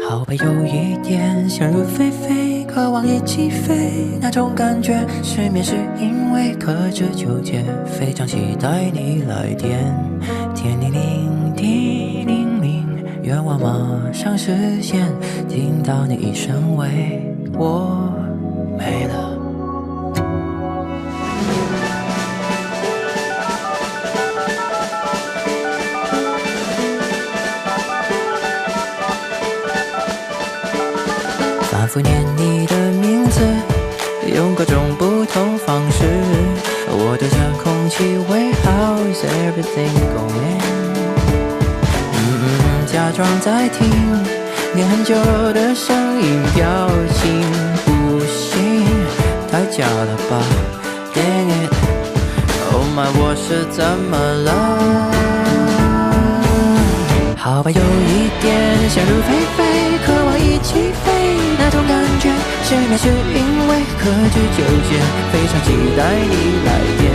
好吧，有一点想入非非，渴望一起飞，那种感觉。失眠是因为克制纠结，非常期待你来电。天灵灵，地灵灵，愿望马上实现。听到你一声喂，我没了。反复念你的名字，用各种不同方式，我对着空气喂 How's everything going？ 假装在听，念很久的声音表情，不行，太假了吧 Dang it Oh my 我是怎么了？好吧，有一点想入非非，渴望一起飞，那种感觉。失眠是因为克制纠结，非常期待你来电。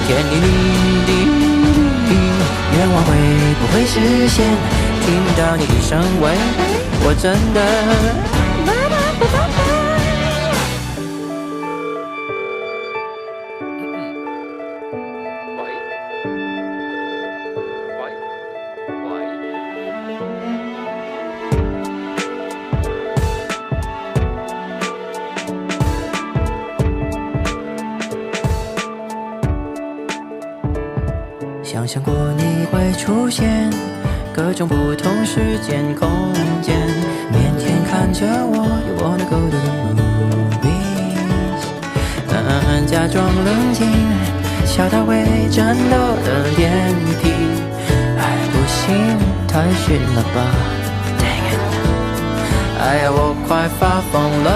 天灵灵地灵，愿望会不会实现？听到你一声喂，我真的不放弃。想象过你会出现，各种不同时间空间，腼腆看着我 You wanna go to the movies， 假装冷静，笑到会颤抖的脸皮。哎，不行，太逊了吧 Dang it， 哎呀，我快发疯了。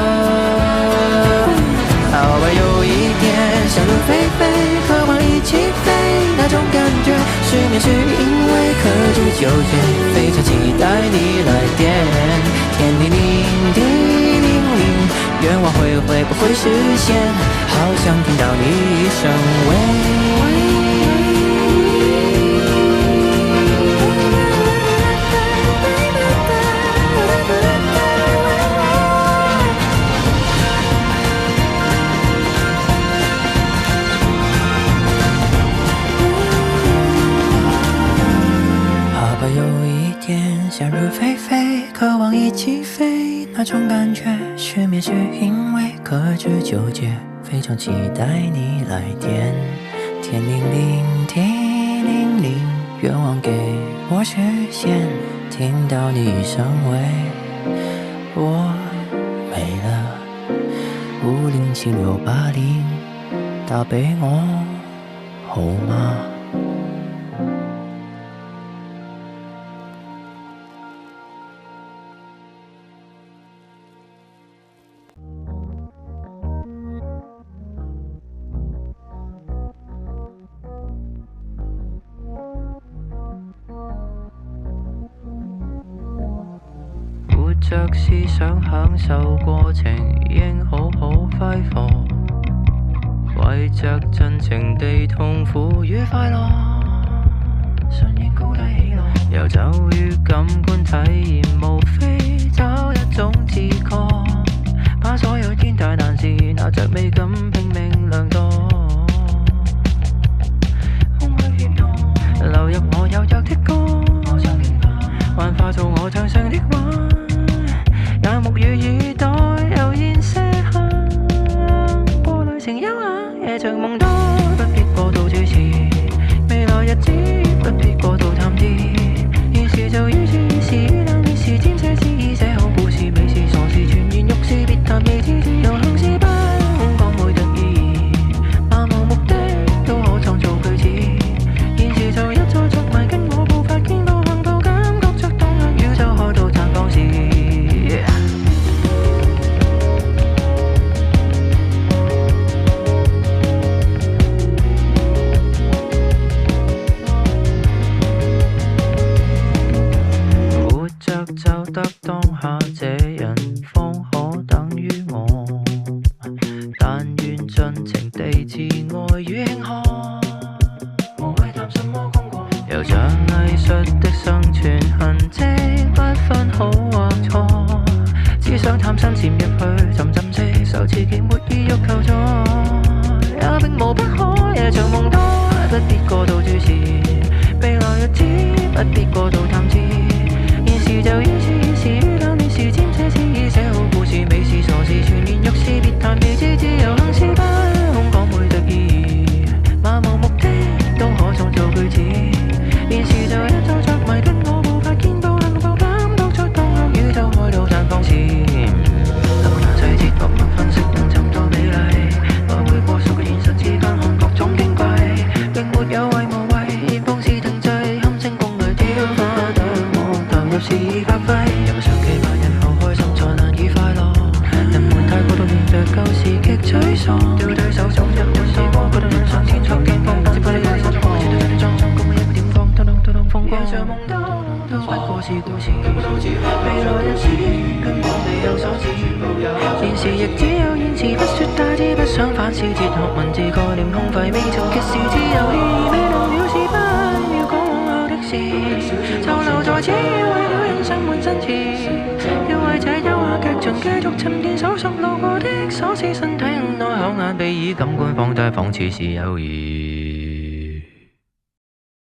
好吧，有一点想入非非，渴望一起飞，那种感觉。失眠是因为克制纠结，非常期待你来电。天灵灵地灵灵，愿望会不会实现？好想听到你一声喂。有一点想入非非，渴望一起飞，那种感觉。失眠是因为克制纠结，非常期待你来电。天灵灵地灵灵，愿望给我实现。听到你一声喂，我没了。507680，打俾我好嗎？着思想享受過程，應好好揮霍，為着盡情地痛苦與快樂，順應高低起落，遊走於感官體驗，無非找一種自覺，把所有天大難事拿着美感拼命量度，空虛怯懦流入我有約的歌，幻化做我唱上的話，也目與耳朵悠然些下，過濾成優雅，夜長夢多，不必過度注視，未來日子不必過度探知，現時就於是是冷烈時沾些詩意，寫好故事，美事傻事全然欲試，別談未知，自由行事不講每特意義，漫無目的都可創造句子，現時就一再着迷，跟我步伐見步行步，感覺着當下宇宙開到綻放時。就得當下這人方可等於我，但願盡情地自愛與慶賀，無謂談什麼功過，又像藝術的生存痕跡，不分好或錯。合時已發揮。有常期盼日後開心才難以快樂。人們太過度念着舊時極沮喪，對對手總一碗試過，不斷上天作巔峰，接不起身光，前途斷裝，共一點光，燈風光，像夢當，不過是故事。未來日子根本未有所指，現時亦只有現時，不說大志，不想反思哲學文字概念空廢，未曾揭示自由意義，未能表示不要講往後的事，就留在此為了人生滿真詞，要為這優雅劇場繼續沉澱搜索路過的瑣事，身體內口眼鼻耳感官放低，仿似是友誼。